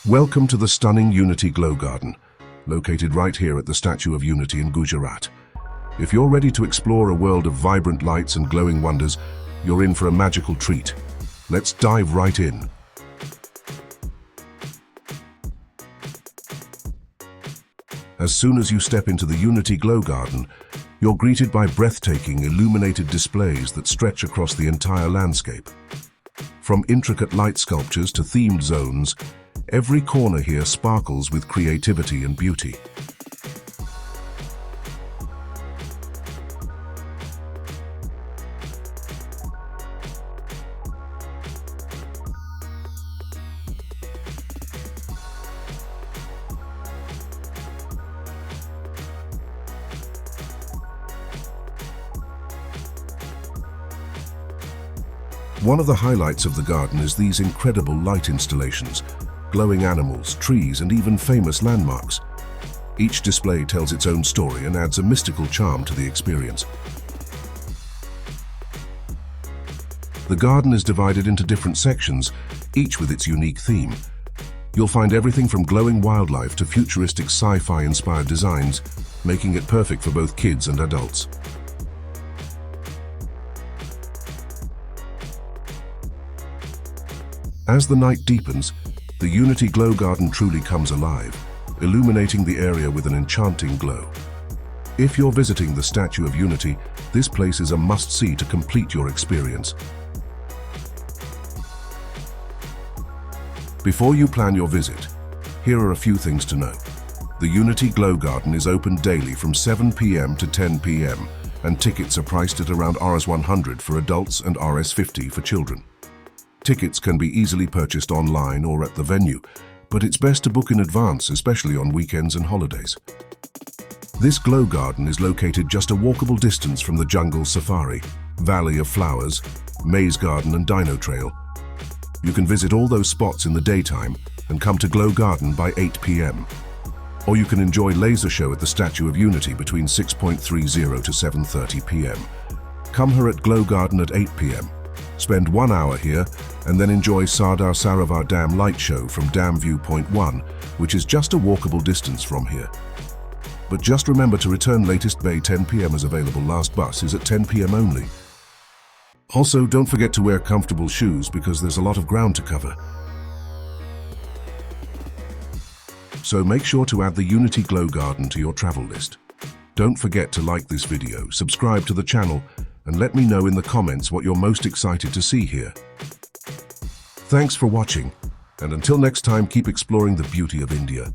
Welcome to the stunning Unity Glow Garden, located right here at the Statue of Unity in Gujarat. If you're ready to explore a world of vibrant lights and glowing wonders, you're in for a magical treat. Let's dive right in. As soon as you step into the Unity Glow Garden, you're greeted by breathtaking, illuminated displays that stretch across the entire landscape. From intricate light sculptures to themed zones, every corner here sparkles with creativity and beauty. One of the highlights of the garden is these incredible light installations, glowing animals, trees, and even famous landmarks. Each display tells its own story and adds a mystical charm to the experience. The garden is divided into different sections, each with its unique theme. You'll find everything from glowing wildlife to futuristic sci-fi inspired designs, making it perfect for both kids and adults. As the night deepens, the Unity Glow Garden truly comes alive, illuminating the area with an enchanting glow. If you're visiting the Statue of Unity, this place is a must-see to complete your experience. Before you plan your visit, here are a few things to know. The Unity Glow Garden is open daily from 7 p.m. to 10 p.m. and tickets are priced at around Rs100 for adults and Rs50 for children. Tickets can be easily purchased online or at the venue, but it's best to book in advance, especially on weekends and holidays. This glow garden is located just a walkable distance from the Jungle Safari, Valley of Flowers, Maze Garden and Dino Trail. You can visit all those spots in the daytime and come to Glow Garden by 8 p.m. Or you can enjoy laser show at the Statue of Unity between 6:30 to 7:30 p.m. Come here at Glow Garden at 8 p.m. Spend 1 hour here and then enjoy Sardar Sarovar Dam light show from Dam View Point 1, which is just a walkable distance from here. But just remember to return latest bay 10 p.m. as available last bus is at 10 p.m. only. Also, don't forget to wear comfortable shoes because there's a lot of ground to cover. So make sure to add the Unity Glow Garden to your travel list. Don't forget to like this video, subscribe to the channel, and let me know in the comments what you're most excited to see here. Thanks for watching, and until next time, keep exploring the beauty of India.